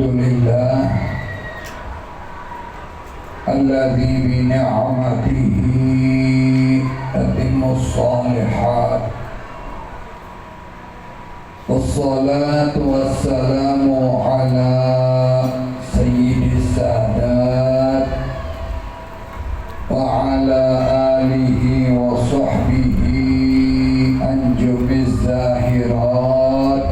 Alhamdulillah alladzi bi ni'matihi tatimmus shalihat wassalatu wassalamu ala sayyidis sadat wa ala alihi wa sahbihi anjumiz zahirat.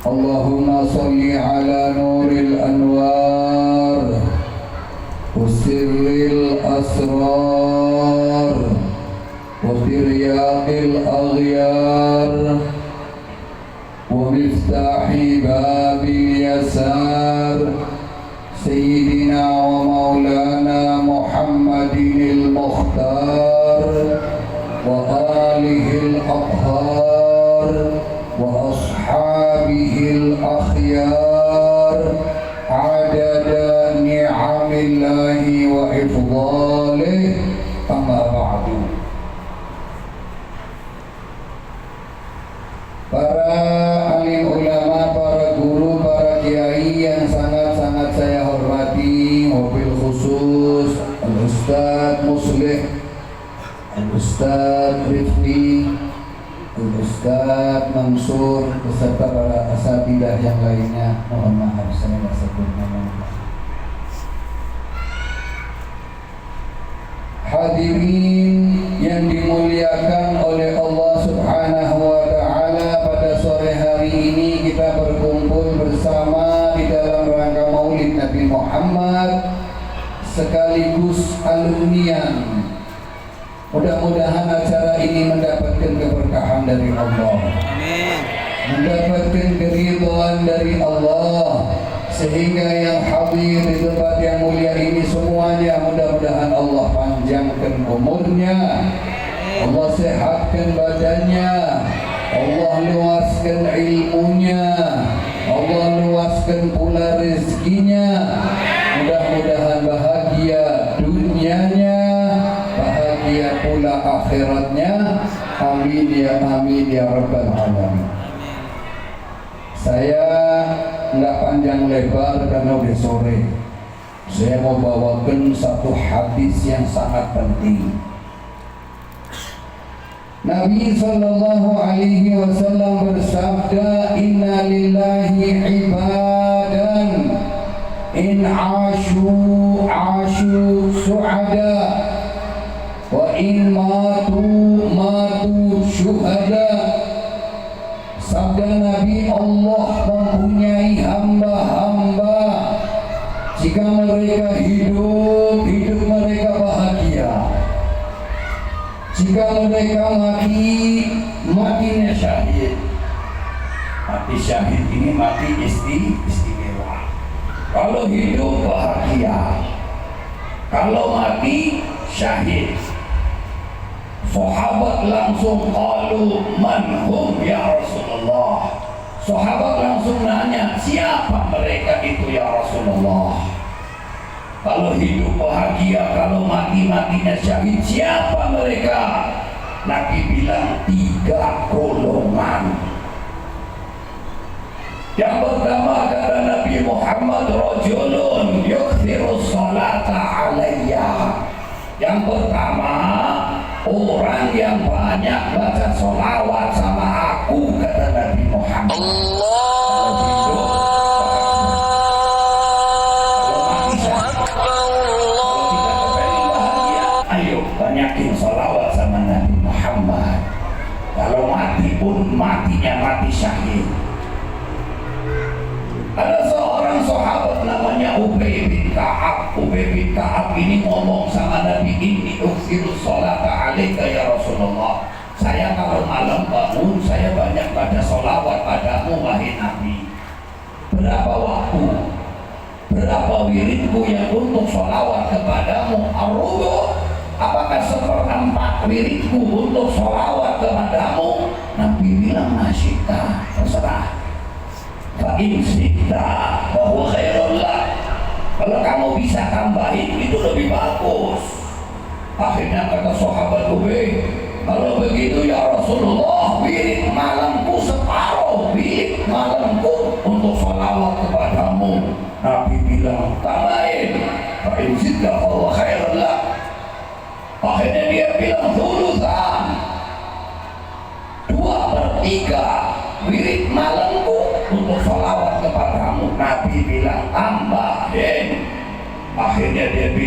Allahumma salli ala nuril anwar wa sirril asrar wa tiryaqil aghyar wa miftahi babil yasar sayyidina wa maulana Muhammadinil mukhtar wa alihil athhar wa ashabihil akhyar adada ni'amillahi wa ifdalih, amma ba'du. Para alim ulama, para guru, para kiai yang sangat-sangat saya hormati, wabil khusus Al-Ustadz Muslih, Al-Ustadz Rifki, Al-Ustadz Mansur, beserta para asatidah yang lainnya. Mohon maaf saya tidak sebut nama. Hadirin yang dimuliakan oleh Allah Subhanahu wa Ta'ala, pada sore hari ini kita berkumpul bersama di dalam rangka Maulid Nabi Muhammad sekaligus alumnian. Mudah-mudahan acara ini mendapatkan keberkahan dari Allah, mendapatkan keridhaan dari Allah, sehingga yang hadir di tempat yang mulia ini semuanya mudah-mudahan Allah panjangkan umurnya, Allah sehatkan badannya, Allah luaskan ilmunya, Allah luaskan pula rezekinya. Mudah-mudahan bahagia dunianya, bahagia pula akhiratnya. Amin ya amin ya rabbal alamin. Saya nggak panjang lebar karena udah sore. Saya mau bawakan satu hadis yang sangat penting. Nabi sallallahu alaihi wasallam bersabda, "Inna lillahi ibadan in ashu su'ada wa in matu syuhada." Sabda Nabi, Allah mempunyai hamba-hamba, jika mereka hidup mereka bahagia, jika mereka matinya syahid. Mati syahid ini mati istimewa. Kalau hidup bahagia, kalau mati syahid. Sahabat langsung qalu man hum ya Rasulullah. Sahabat langsung nanya, siapa mereka itu ya Rasulullah? Kalau hidup bahagia, kalau matinya syahid, siapa mereka? Nabi bilang 3 golongan. Yang pertama kata Nabi Muhammad, rajulun yukthiru salata alayya. Yang pertama, orang yang banyak baca sholawat sama aku, kata Nabi Muhammad. Ayo banyakin sholawat sama Nabi Muhammad. Kalau mati pun matinya mati syahid. Ada seorang sahabat namanya Ubay bin Ka'ab. Ubay bin Ka'ab ini ngomong sama Nabi, ini uksiru sholata alaika ya Rasulullah. Saya kalau malam bangun, saya banyak baca sholawat padamu wahai Nabi. Berapa waktu? Berapa wiridku yang untuk sholawat kepadamu? Ar-rubu'. Apakah 1/4 wiridku untuk sholawat kepadamu? Nabi bilang, nasyita, terserah. Fa'in syi'ta bahwa khairullah. Kalau kamu bisa tambahin itu lebih bagus. Akhirnya kata sahabat Ubay, kalau begitu ya Rasulullah, wirid malamku separuh wirid malamku untuk sholawat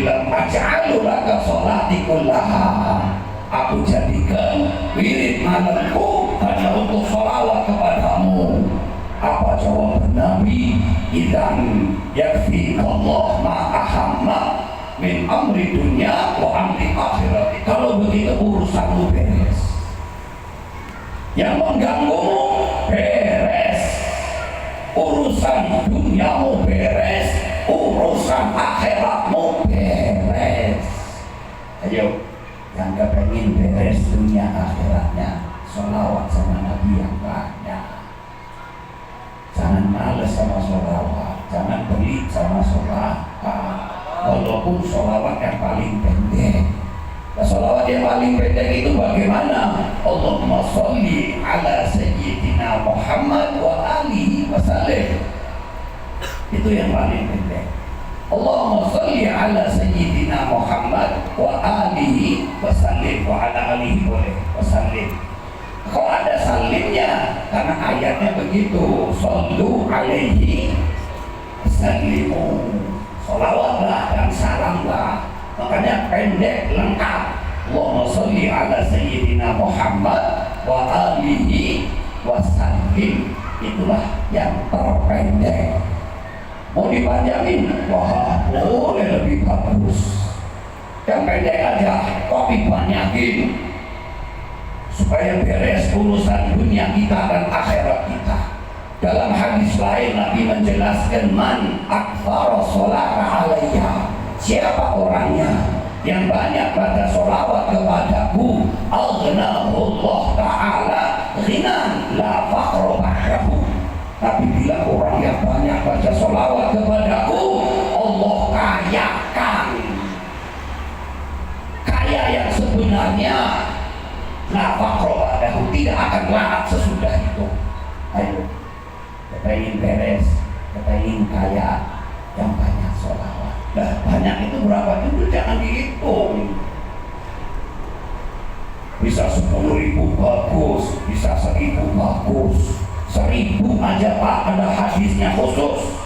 bilang aj'alu laka sholati kullaha, aku jadikan wirid malamku hanya untuk sholawat kepadamu. Apa jawaban Nabi? Idzan yakfikallah ma ahamma min amri dunya wa amri akhirat. Kalau begitu urusanmu beres, yang mengganggumu beres, urusan duniamu beres, urusan akhiratmu beres. Ayo, yang kepengen beres dunia akhiratnya, sholawat sama Nabi yang banyak. Jangan males sama sholawat, jangan pelit sama sholawat, walaupun sholawat yang paling pendek. Nah, sholawat yang paling pendek itu bagaimana? Allahumma sholli ala sayyidina Muhammad wa alihi wa sallim. Itu yang paling pendek. Allahumma sholli ala sayyidina Muhammad wa alihi wa sallim, wa ala alihi wa sallim. Kalau ada salimnya, karena ayatnya begitu, shollu alaihi sallimu, sholawatlah dan salamlah. Makanya pendek lengkap. Allahumma sholli ala sayyidina Muhammad wa alihi wa sallim. Itulah yang terpendek. Mau dipanjangin? Wah, boleh lebih bagus. Yang pendek aja, tapi banyakin supaya beres urusan dunia kita dan akhirat kita. Dalam hadis lain Nabi menjelaskan man aktsara sholata alayya, siapa orangnya yang banyak baca sholawat kepadaku, aghnahu Allah ta'ala ghinan la faqra ba'dahu. Tapi bila orang yang banyak baca sholawat kepadaku, Allah kayakan kaya yang sebenarnya, la faqra ba'dahu, tidak akan lahat sesudah itu. Ayo, kepengen beres, kepengen kaya, yang banyak sholawat. Nah, banyak itu berapa? Itu jangan dihitung. Bisa 10.000 bagus, bisa 1.000 bagus. 1.000 aja Pak, ada hadisnya khusus.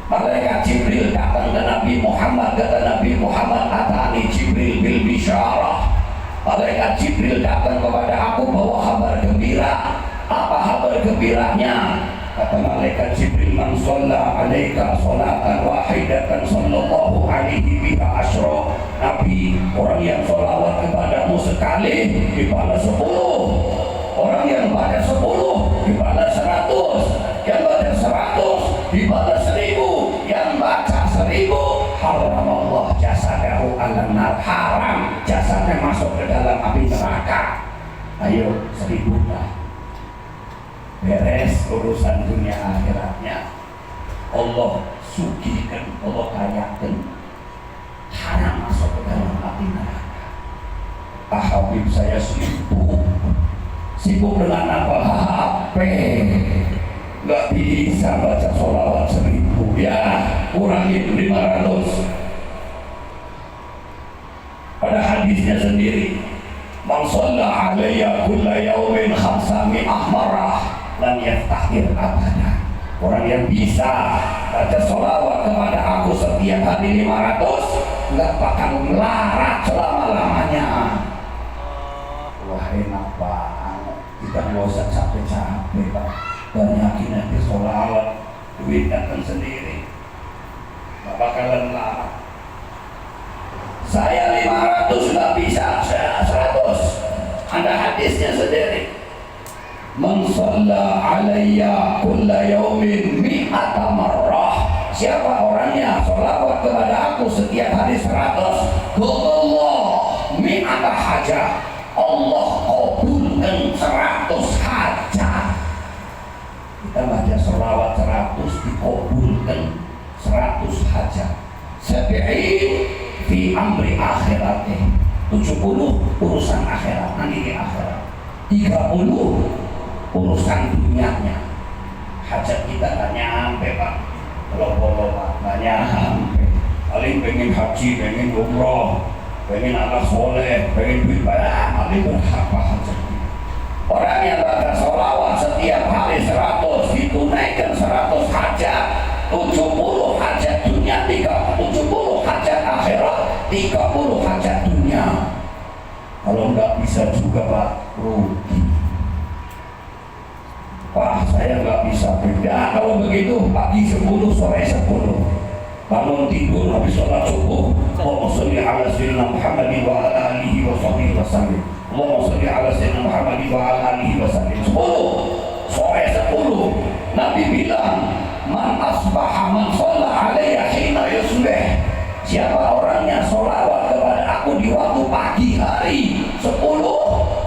Malaikat Jibril datang ke Nabi Muhammad, kata Nabi Muhammad, atani Jibril bil bisyarah. Malaikat Jibril datang kepada aku bawa kabar gembira. Apa kabar gembiranya? Kata malaikat Jibril, man shalla alaika sholatan wahidatan sallallahu alaihi biha asyra. Nabi, orang yang sholawat kepadamu sekali dibalas 10. Orang yang baca 10 dibalas 100. Yang baca 100 dibalas 1000. Yang baca 1000 haram Allah jasadahu alan nar, haram jasadnya masuk ke dalam api neraka. Ayo 1000 dah. Beres urusan dunia akhiratnya. Allah sugihkan, Allah kayakan, haram masuk ke dalam api neraka. Habib saya sibuk dengan apa? HP. Gak bisa baca sholawat 1000. Ya, kurangi 500. Pada hadisnya sendiri, man shalla alayya kulla yawmin 500 marrah lam yaftahir abada. Orang yang bisa baca sholawat kepada aku setiap hari 500 nggak bakal melarat selama-lamanya. Wah, enak banget. Kita nggak usah capek-capek Pak, banyakin nanti sholawat, duit datang sendiri, nggak bakalan melarat. Saya 500 nggak bisa, saya 100. Ada hadisnya sendiri. Man shalla alayya kulla yawmin mi'ata marrah. Siapa orangnya sholawat kepada aku setiap hari 100, Allah mi'ata hajah, Allah kabulkan 100 hajat. Kita baca sholawat 100 dikabulkan 100 hajat. Sabi'in fi amri akhiratih, 70 urusan akhirat, nanti di akhirat. 30 urusan dunianya. Hajat kita gak nyampe Pak, kalau Pak gak nyampe. Paling pengen haji, pengen umroh, pengen anak soleh, pengen duit banyak, paling berapa hajat. Orang yang baca sholawat setiap hari 100 ditunaikan 100 hajat, 70 hajat dunia, 70 30 hajat dunia. Kalau nggak bisa juga Pak, rugi. Wah, saya nggak bisa beda. Kalau begitu pagi 10, sore 10. Bangun tidur habis sholat subuh, Allahumma sholli ala sayyidina Muhammadin wa ala alihi wa sahbihi wa sallim. Allahumma sholli ala sayyidina Muhammadin wa ala alihi wa sallim. 10, sore 10. Nabi bilang, man asbaha man shalla alayya hina yusbih. Siapa orangnya sholawat kepada aku di waktu pagi hari 10,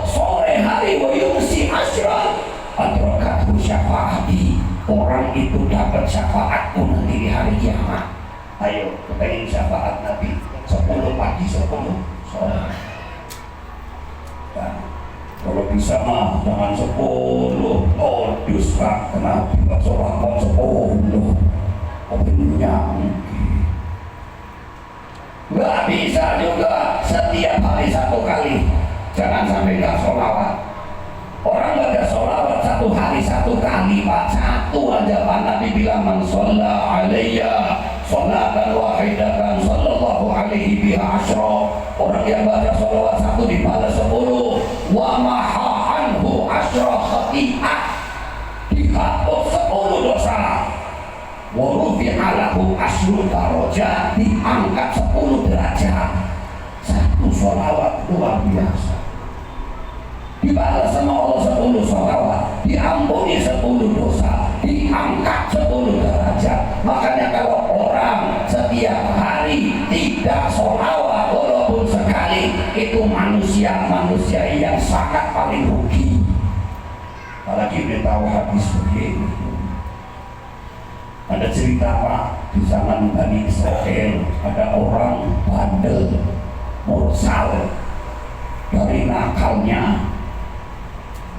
sore hari wa yumsi asyra, adrakathu syafaati. Orang itu dapat syafaatku nanti di hari kiamat. Ayo, kepengen syafaat Nabi 10 pagi 10 sore. Nah, kalau bisa mah jangan 10. Oh, Pak, kenapa tidak sholawat 10? Kenyang. Nggak bisa juga setiap hari 1 kali. Jangan sampai nggak sholawat. Orang nggak ada sholawat 1 hari 1 kali Pak, 1 aja Pak. Nabi bilang man sholla alayya sholatan wahidatan sallallahu alaihi biha asyra. Orang yang baca sholawat 1 dibalas 10. Wa maha anhu asyra khati'ah, dihapus 10 dosa. Wa rufi'a lahu asyru darajat, diangkat 10 derajat. 1 sholawat luar biasa. Dibalas sama Allah 10 sholawat, diampuni 10 dosa, diangkat 10 derajat. Makanya kalau orang setiap hari tidak sholawat walaupun sekali, itu manusia yang sangat paling rugi. Apalagi dia tahu hadis begini. Ada cerita Pak, di zaman Bani Israel ada orang bandel, mursal, dari nakalnya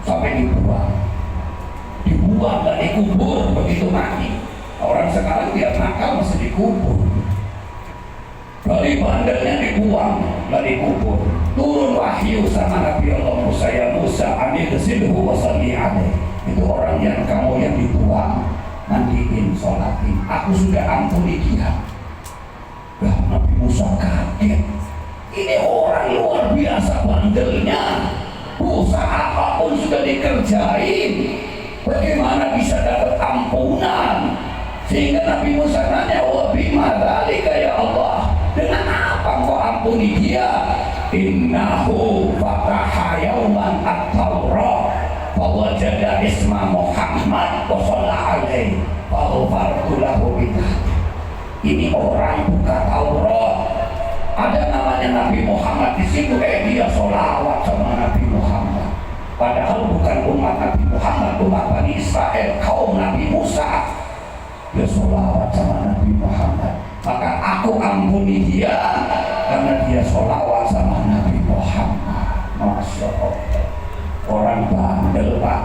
sampai dibuang dan dikubur begitu mati. Orang sekarang tiap nakal masih dikubur. Dari bandelnya dibuang dan dikubur. Turun wahyu sama Nabi Allah Musa, ya Musa amil silhu wa salli alaih. Itu orang yang kamu yang dibuang, mandiin, sholatin, aku sudah ampuni dia. Nah, Nabi Musa kaget. Ini orang luar biasa bandelnya. Dosa apapun sudah dikerjain, bagaimana bisa dapat ampunan? Sehingga Nabi Musa nanya, wa bima dzalika ya Allah, dengan apa engkau ampuni dia? Innahu fataha yauman at-Taurat fawajada isma Muhammad wa shalla alaihi fa ghafartu lahu bidzalik. Ini orang buka Taurat, ada namanya Nabi Muhammad di situ, dia sholawat sama Nabi Muhammad. Padahal bukan umat Nabi Muhammad, umat Bani Israel, kaum Nabi Musa. Dia sholawat sama Nabi Muhammad. Maka aku ampuni dia karena dia sholawat sama Nabi Muhammad. Masya Allah. Orang bandel Pak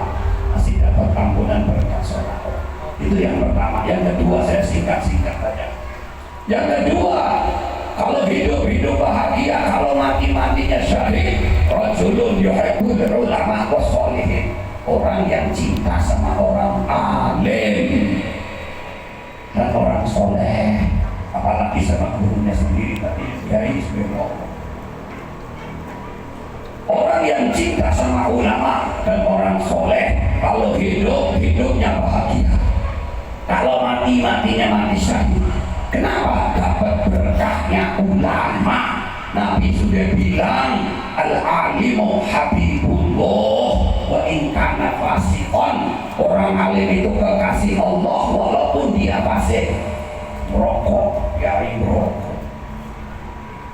masih dapat ampunan berkat sholawat. Itu yang pertama. Yang kedua, saya singkat-singkat saja. Yang kedua, kalau hidup bahagia, kalau mati-matinya syahid, rajulun yuhibbul ulama wassolihin. Orang yang cinta sama orang alim dan orang soleh, apalagi sama gurunya sendiri tadi, kiai sebenarnya. Orang yang cinta sama ulama dan orang soleh, kalau hidupnya bahagia, kalau matinya mati syahid. Kenapa? Dapat berkahnya ulama. Nabi sudah bilang, al-alimu habibullah wa in kana fasiqan. Orang alim itu kekasih Allah walaupun dia fasik. Merokok, kiai merokok,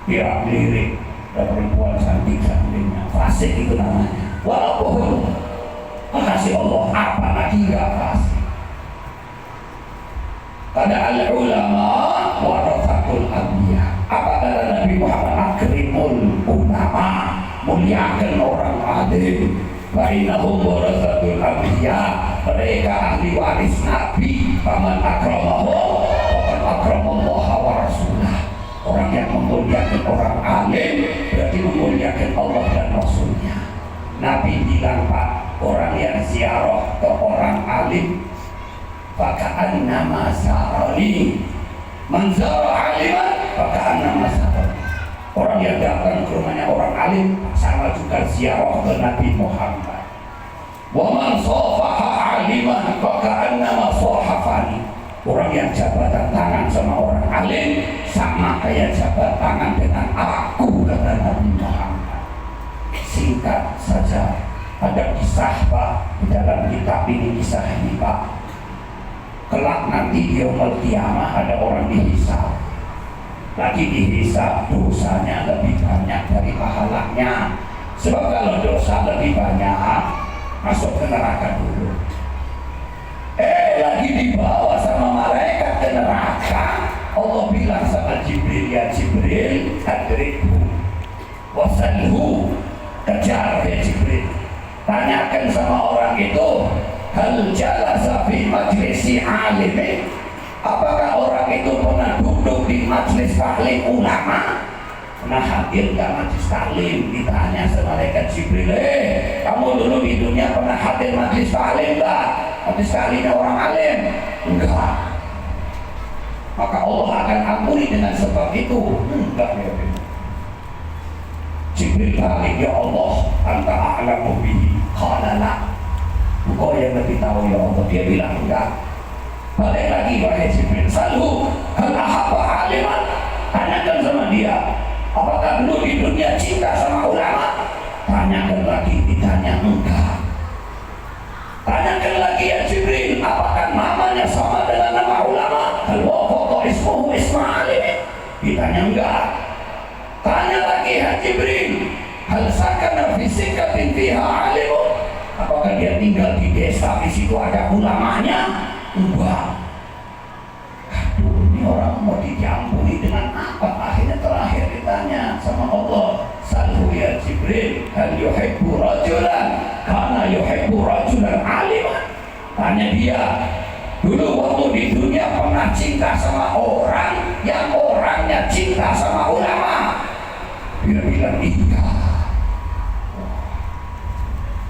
dia lirik, dan perempuan cantik-cantiknya, fasik itu namanya. Walaupun kekasih Allah, apalagi gak fasik. Pada al-ulama warasatul anbiya. Apa kata Nabi Muhammad? Akrimul ulama, muliakan orang alim. Bainahum warasatul anbiya. Mereka ahli waris Nabi. Faman akramahum faqad akramallaha wa rasulah. Orang yang memuliakan orang alim berarti memuliakan Allah dan Rasulnya. Nabi bilang Pak, orang yang ziarah ke orang alim faka'an nama sarali, man zara aliman faka'an nama sarali. Orang yang datang ke rumahnya orang alim sama juga ziarah ke Nabi Muhammad. Wa man safaha aliman faka'annama sahafani. Orang yang jabatan tangan sama orang alim sama kayak jabat tangan dengan aku, kata Nabi Muhammad. Singkat saja, ada kisah Pak di dalam kitab ini, kisah ini Pak. Kelak nanti di yaumul qiyamah ada orang dihisab. Lagi dihisab dosanya lebih banyak dari pahalanya. Sebab kalau dosa lebih banyak masuk ke neraka dulu. Lagi dibawa sama malaikat ke neraka. Allah bilang sama Jibril, ya Jibril, adrikhu wasalhu, kejar ya Jibril. Tanyakan sama orang itu, hal jalasa fi majlisi alimin, apakah orang itu pernah duduk di majlis taklim ulama? Pernah hadir gak majlis taklim? Ditanya sama malaikat Jibril, kamu dulu di dunia pernah hadir majlis taklim gak? Majlis taklimnya orang alim? Enggak. Maka Allah akan ampuni dengan sebab itu? Enggak ya. Jibril balik, ya Allah, anta a'lamu bihi. Qala la, engkau yang lebih tahu ya Allah. Dia bilang enggak. Balik lagi wahai Jibril, salhu hal ahabba aliman, tanyakan sama dia, apakah dulu di dunia cinta sama ulama? Tanyakan lagi, ditanya enggak. Tanyakan lagi ya Jibril, apakah namanya sama dengan nama ulama? Hal wafaqa ismuhu isma alim? Ditanya enggak. Tanya lagi ya Jibril, hal sakana fi sikatin fiha alimun, apakah dia tinggal di desa di situ ada ulamanya? Enggak. Aduh, ini orang mau diampuni dengan apa? Akhirnya terakhir ditanya sama Allah, salhu ya Jibril, hal yuhibbu rajulan kana yuhibbu rajulan aliman. Tanya dia, dulu waktu di dunia pernah cinta sama orang yang orangnya cinta sama ulama? Dia bilang iya.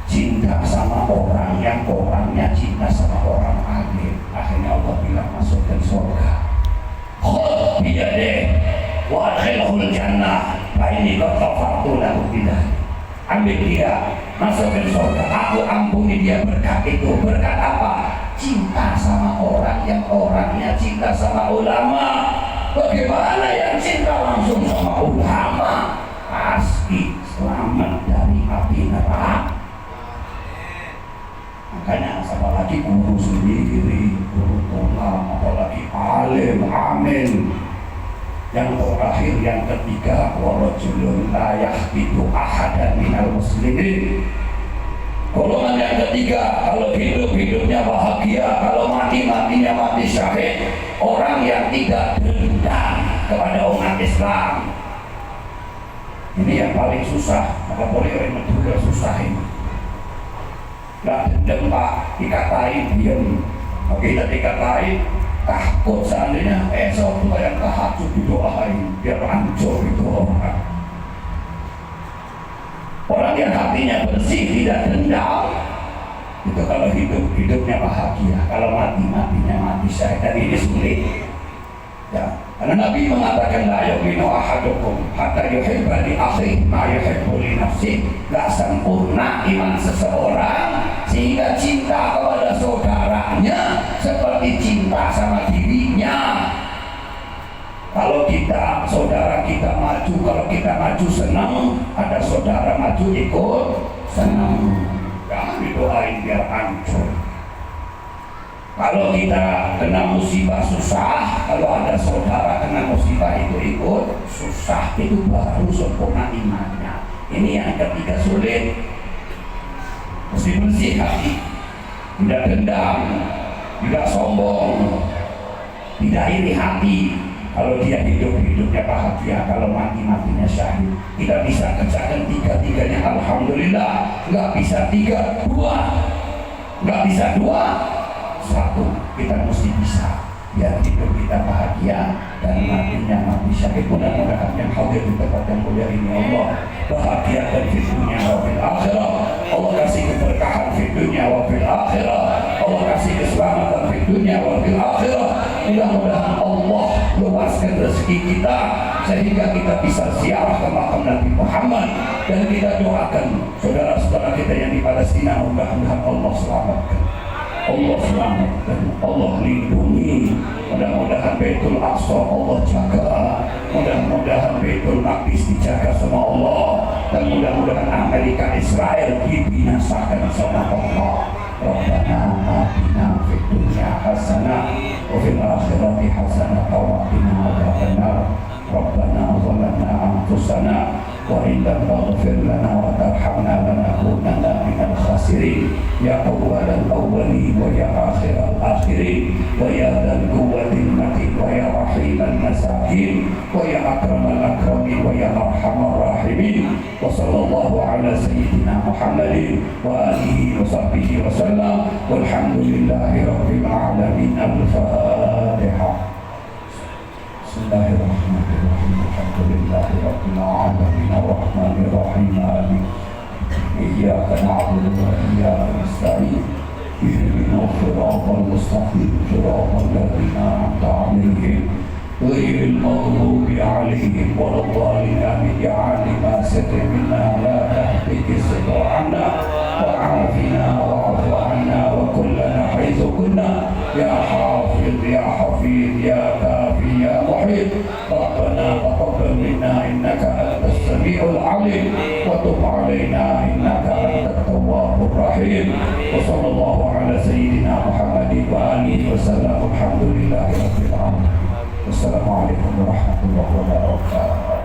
Cinta sama orang yang orangnya cinta sama orang alim. Akhirnya Allah bilang masukkan surga. Khud biyadih wa adkhilhul jannah fa inni qad ghafartu lahu bidzalik. Ambil dia, masukkan surga. Aku ampuni dia berkat itu. Berkat apa? Cinta sama orang yang orangnya cinta sama ulama. Bagaimana yang cinta langsung sama ulama? Pasti selamat dari api neraka. Makanya apalagi guru sendiri, guru ulama, apalagi alim, amin. Yang terakhir, yang ketiga, warajulun la yahbitu ahadan minal muslimin. Golongan yang ketiga, kalau hidup hidupnya bahagia, kalau mati matinya mati syahid. Orang yang tidak dendam kepada umat Islam. Ini yang paling susah. Maka boleh orang juga susah ini. Gak dendam Pak, dikatain diam. Oke, kita dikatain takut seandainya esok tuh yang tahajud didoain biar hancur itu orang. Orang yang hatinya bersih, tidak dendam, itu kalau hidup, hidupnya bahagia. Kalau mati, matinya mati syahid. Dan ini sulit ya, karena Nabi mengatakan la yu'minu ahadukum hatta yuhibba li akhihi ma yuhibbu li nafsihi. Gak sempurna iman seseorang sehingga cinta kepada saudaranya seperti cinta sama dirinya. Kalau kita, saudara kita maju, kalau kita maju senang, ada saudara maju ikut senang. Jangan didoain biar hancur. Kalau kita kena musibah susah, kalau ada saudara kena musibah itu ikut susah, itu baru sempurna imannya. Ini yang ketiga sulit. Mesti bersih hati, tidak dendam, tidak sombong, tidak iri hati. Kalau dia hidup-hidupnya bahagia, kalau mati-matinya syahid. Kita bisa kerjakan tiga-tiganya, alhamdulillah. Nggak bisa tiga, dua. Nggak bisa dua, satu. Kita mesti bisa. Biar hidup kita bahagia dan matinya mati syahid. Mudah-mudahan yang hadir di tempat yang mulia ini Allah bahagia dan di dunia wa fil akhirah. Allah kasih keberkahan di dunia wa fil akhirah. Allah kasih keselamatan di dunia wa fil akhirah. Mudah-mudahan Allah luaskan rezeki kita sehingga kita bisa ziarah ke makam Nabi Muhammad, dan kita doakan saudara-saudara kita yang di Palestina, mudah-mudahan Allah selamatkan, Allah selamatkan, Allah lindungi. Mudah-mudahan Baitul Aqsa Allah jaga, mudah-mudahan Baitul Maqdis dijaga sama Allah, dan mudah-mudahan Amerika Israel dibinasakan sama Allah. Rabbana atina fid dunya hasanah wa fil akhirati hasanah wa qina adzabannar. Rabbana zalamna anfusana wa in lam taghfir lana wa tarhamna lanakunanna minal khasirin. Ya awwalal awwalin wa ya akhiral akhirin wa ya dzal quwwatil matin wa ya rahimal masakin wa ya akramal akramin wa ya arhamar rahimin. Wa sallallahu ala sayyidina Muhammadin wa alihi wa sahbihi wa sallam, walhamdulillahi rabbil alamin. Al-Fatihah. Bismillahirrahmanirrahim. Alhamdulillahi rabbil alamin arrahmanir rahim maliki iyyaka na'budu wa iyyaka nasta'in ihdinas siratal mustaqim siratal ladzina an'amta 'alaihim ghairil maghdubi 'alaihim waladdallin amin. Ya 'alima sirri minna la tahbiki sidra'ana wa'afina wa'afu 'anna wa kullana haitsu kunna ya hafiz ya hafiz ya kafi ya muhit. Rabbana taqabbal minna innaka antas samiul 'alim wa tub 'alaina innaka antat tawwabur rahim. Wa sallallahu ala sayyidina Muhammadin wa alihi wa sallam. Alhamdulillahi rabbil alamin. Wassalamualaikum warahmatullahi wabarakatuh.